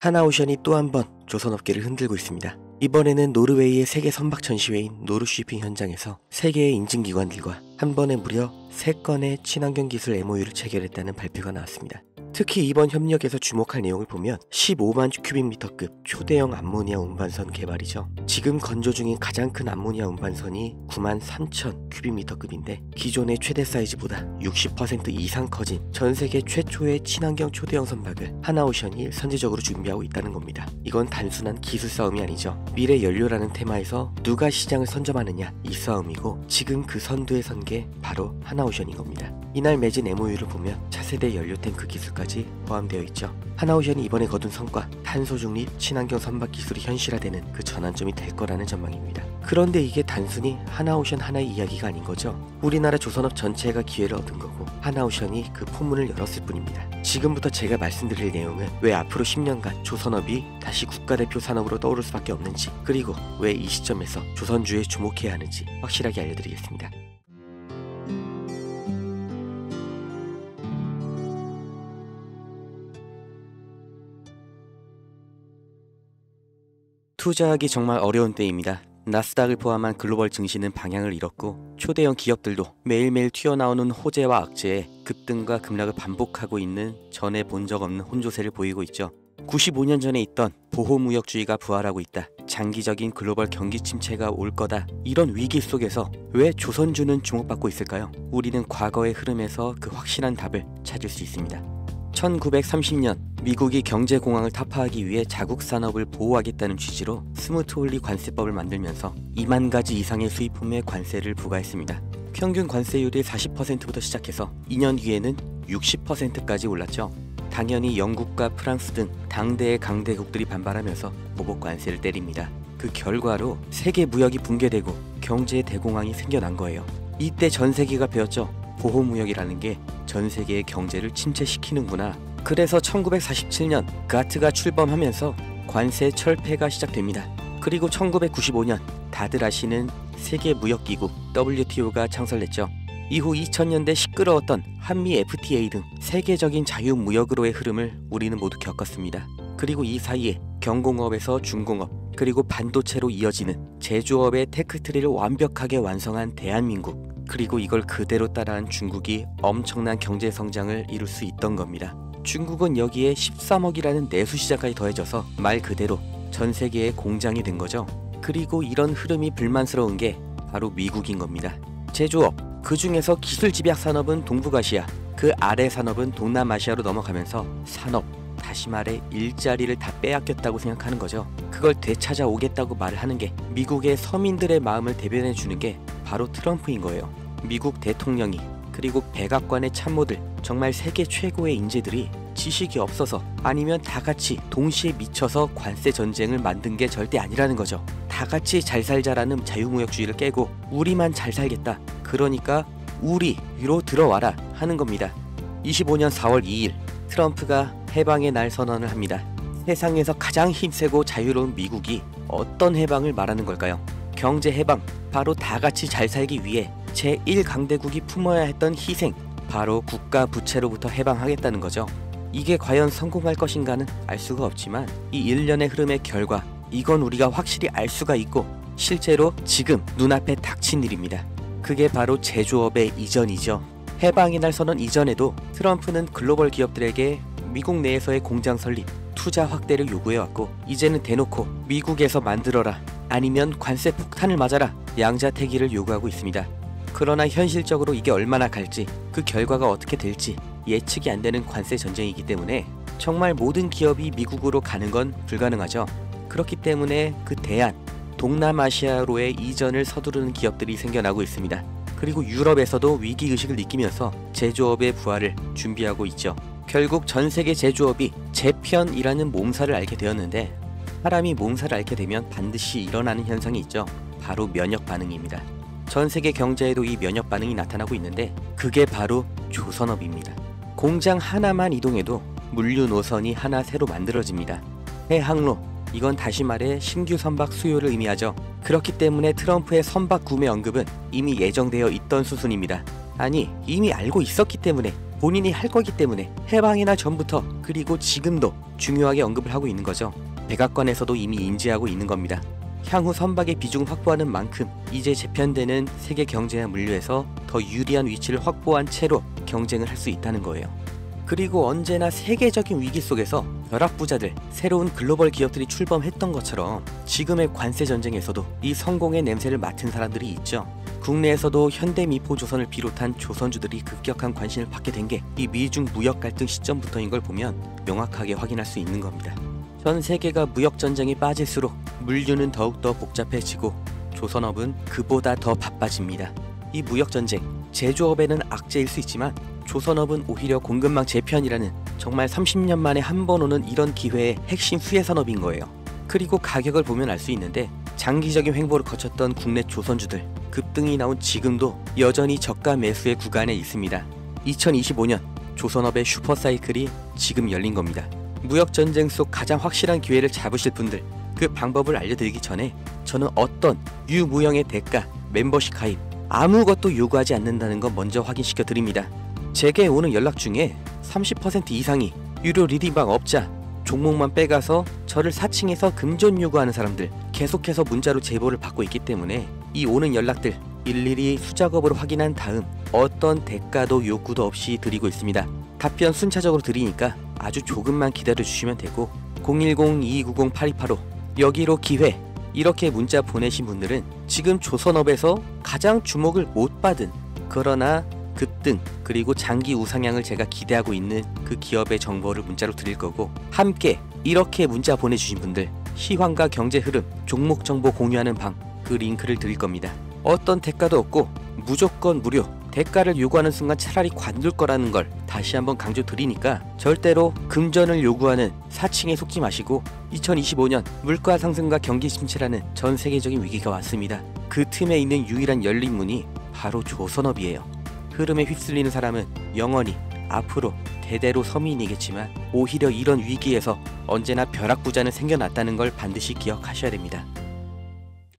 하나오션이 또 한 번 조선업계를 흔들고 있습니다. 이번에는 노르웨이의 세계 선박 전시회인 노르쉬핑 현장에서 세계의 인증기관들과 한 번에 무려 3건의 친환경 기술 MOU를 체결했다는 발표가 나왔습니다. 특히 이번 협력에서 주목할 내용을 보면 15만 큐빅미터급 초대형 암모니아 운반선 개발이죠. 지금 건조 중인 가장 큰 암모니아 운반선이 9만 3천 큐빅미터급인데 기존의 최대 사이즈보다 60% 이상 커진 전 세계 최초의 친환경 초대형 선박을 하나오션이 선제적으로 준비하고 있다는 겁니다. 이건 단순한 기술 싸움이 아니죠. 미래 연료라는 테마에서 누가 시장을 선점하느냐 이 싸움이고, 지금 그 선두에 선 게 바로 하나오션인 겁니다. 이날 맺은 MOU를 보면 차세대 연료 탱크 기술까지 포함되어 있죠. 하나오션이 이번에 거둔 성과, 탄소 중립 친환경 선박 기술이 현실화되는 그 전환점이 될 거라는 전망입니다. 그런데 이게 단순히 하나오션 하나의 이야기가 아닌 거죠. 우리나라 조선업 전체가 기회를 얻은 거고, 하나오션이 그 포문을 열었을 뿐입니다. 지금부터 제가 말씀드릴 내용은 왜 앞으로 10년간 조선업이 다시 국가대표 산업으로 떠오를 수밖에 없는지, 그리고 왜 이 시점에서 조선주에 주목해야 하는지 확실하게 알려드리겠습니다. 투자하기 정말 어려운 때입니다. 나스닥을 포함한 글로벌 증시는 방향을 잃었고, 초대형 기업들도 매일매일 튀어나오는 호재와 악재에 급등과 급락을 반복하고 있는 전에 본 적 없는 혼조세를 보이고 있죠. 95년 전에 있던 보호무역주의가 부활하고 있다. 장기적인 글로벌 경기 침체가 올 거다. 이런 위기 속에서 왜 조선주는 주목받고 있을까요? 우리는 과거의 흐름에서 그 확실한 답을 찾을 수 있습니다. 1930년 미국이 경제공황을 타파하기 위해 자국 산업을 보호하겠다는 취지로 스무트홀리 관세법을 만들면서 2만 가지 이상의 수입품에 관세를 부과했습니다. 평균 관세율이 40%부터 시작해서 2년 뒤에는 60%까지 올랐죠. 당연히 영국과 프랑스 등 당대의 강대국들이 반발하면서 보복 관세를 때립니다. 그 결과로 세계 무역이 붕괴되고 경제의 대공황이 생겨난 거예요. 이때 전 세계가 배웠죠. 보호무역이라는 게 전 세계의 경제를 침체시키는구나. 그래서 1947년 가트가 출범하면서 관세 철폐가 시작됩니다. 그리고 1995년 다들 아시는 세계무역기구 WTO가 창설됐죠. 이후 2000년대 시끄러웠던 한미 FTA 등 세계적인 자유무역으로의 흐름을 우리는 모두 겪었습니다. 그리고 이 사이에 경공업에서 중공업, 그리고 반도체로 이어지는 제조업의 테크트리를 완벽하게 완성한 대한민국, 그리고 이걸 그대로 따라한 중국이 엄청난 경제 성장을 이룰 수 있던 겁니다. 중국은 여기에 13억이라는 내수 시장까지 더해져서 말 그대로 전 세계의 공장이 된 거죠. 그리고 이런 흐름이 불만스러운 게 바로 미국인 겁니다. 제조업, 그 중에서 기술 집약 산업은 동북아시아, 그 아래 산업은 동남아시아로 넘어가면서 산업, 다시 말해 일자리를 다 빼앗겼다고 생각하는 거죠. 그걸 되찾아오겠다고 말을 하는 게, 미국의 서민들의 마음을 대변해 주는 게 바로 트럼프인 거예요. 미국 대통령이, 그리고 백악관의 참모들, 정말 세계 최고의 인재들이 지식이 없어서 아니면 다 같이 동시에 미쳐서 관세 전쟁을 만든 게 절대 아니라는 거죠. 다 같이 잘 살자라는 자유무역주의를 깨고 우리만 잘 살겠다, 그러니까 우리로 들어와라 하는 겁니다. 25년 4월 2일 트럼프가 해방의 날 선언을 합니다. 세상에서 가장 힘세고 자유로운 미국이 어떤 해방을 말하는 걸까요? 경제 해방, 바로 다 같이 잘 살기 위해 제1강대국이 품어야 했던 희생, 바로 국가 부채로부터 해방하겠다는 거죠. 이게 과연 성공할 것인가는 알 수가 없지만 이 일련의 흐름의 결과, 이건 우리가 확실히 알 수가 있고 실제로 지금 눈앞에 닥친 일입니다. 그게 바로 제조업의 이전이죠. 해방의 날 선언 이전에도 트럼프는 글로벌 기업들에게 미국 내에서의 공장 설립, 투자 확대를 요구해왔고, 이제는 대놓고 미국에서 만들어라, 아니면 관세 폭탄을 맞아라, 양자택일을 요구하고 있습니다. 그러나 현실적으로 이게 얼마나 갈지, 그 결과가 어떻게 될지 예측이 안 되는 관세 전쟁이기 때문에 정말 모든 기업이 미국으로 가는 건 불가능하죠. 그렇기 때문에 그 대안, 동남아시아로의 이전을 서두르는 기업들이 생겨나고 있습니다. 그리고 유럽에서도 위기의식을 느끼면서 제조업의 부활을 준비하고 있죠. 결국 전 세계 제조업이 재편이라는 몸살을 앓게 되었는데, 사람이 몸살을 앓게 되면 반드시 일어나는 현상이 있죠. 바로 면역 반응입니다. 전 세계 경제에도 이 면역 반응이 나타나고 있는데, 그게 바로 조선업입니다. 공장 하나만 이동해도 물류 노선이 하나 새로 만들어집니다. 해항로, 이건 다시 말해 신규 선박 수요를 의미하죠. 그렇기 때문에 트럼프의 선박 구매 언급은 이미 예정되어 있던 수순입니다. 아니, 이미 알고 있었기 때문에 본인이 할 거기 때문에 해방의 날 전부터 그리고 지금도 중요하게 언급을 하고 있는 거죠. 백악관에서도 이미 인지하고 있는 겁니다. 향후 선박의 비중을 확보하는 만큼 이제 재편되는 세계 경제와 물류에서 더 유리한 위치를 확보한 채로 경쟁을 할 수 있다는 거예요. 그리고 언제나 세계적인 위기 속에서 벼락부자들, 새로운 글로벌 기업들이 출범했던 것처럼 지금의 관세 전쟁에서도 이 성공의 냄새를 맡은 사람들이 있죠. 국내에서도 현대미포조선을 비롯한 조선주들이 급격한 관심을 받게 된 게 이 미중 무역 갈등 시점부터인 걸 보면 명확하게 확인할 수 있는 겁니다. 전 세계가 무역 전쟁이 빠질수록 물류는 더욱더 복잡해지고 조선업은 그보다 더 바빠집니다. 이 무역 전쟁, 제조업에는 악재일 수 있지만 조선업은 오히려 공급망 재편이라는 정말 30년 만에 한 번 오는 이런 기회의 핵심 수혜 산업인 거예요. 그리고 가격을 보면 알 수 있는데 장기적인 횡보를 거쳤던 국내 조선주들 급등이 나온 지금도 여전히 저가 매수의 구간에 있습니다. 2025년 조선업의 슈퍼사이클이 지금 열린 겁니다. 무역전쟁 속 가장 확실한 기회를 잡으실 분들, 그 방법을 알려드리기 전에 저는 어떤 유무형의 대가, 멤버십 가입 아무것도 요구하지 않는다는 거 먼저 확인시켜 드립니다. 제게 오는 연락 중에 30% 이상이 유료 리딩방 업자, 종목만 빼가서 저를 사칭해서 금전 요구하는 사람들 계속해서 문자로 제보를 받고 있기 때문에 이 오는 연락들 일일이 수작업으로 확인한 다음 어떤 대가도 요구도 없이 드리고 있습니다. 답변 순차적으로 드리니까 아주 조금만 기다려 주시면 되고 010-2290-8285 여기로 기회 이렇게 문자 보내신 분들은 지금 조선업에서 가장 주목을 못 받은 그러나 급등 그리고 장기 우상향을 제가 기대하고 있는 그 기업의 정보를 문자로 드릴 거고, 함께 이렇게 문자 보내주신 분들 시황과 경제 흐름, 종목 정보 공유하는 방 그 링크를 드릴 겁니다. 어떤 대가도 없고 무조건 무료, 대가를 요구하는 순간 차라리 관둘 거라는 걸 다시 한번 강조 드리니까 절대로 금전을 요구하는 사칭에 속지 마시고 2025년 물가 상승과 경기 침체라는 전 세계적인 위기가 왔습니다. 그 틈에 있는 유일한 열린 문이 바로 조선업이에요. 흐름에 휩쓸리는 사람은 영원히 앞으로 대대로 서민이겠지만 오히려 이런 위기에서 언제나 벼락부자는 생겨났다는 걸 반드시 기억하셔야 됩니다.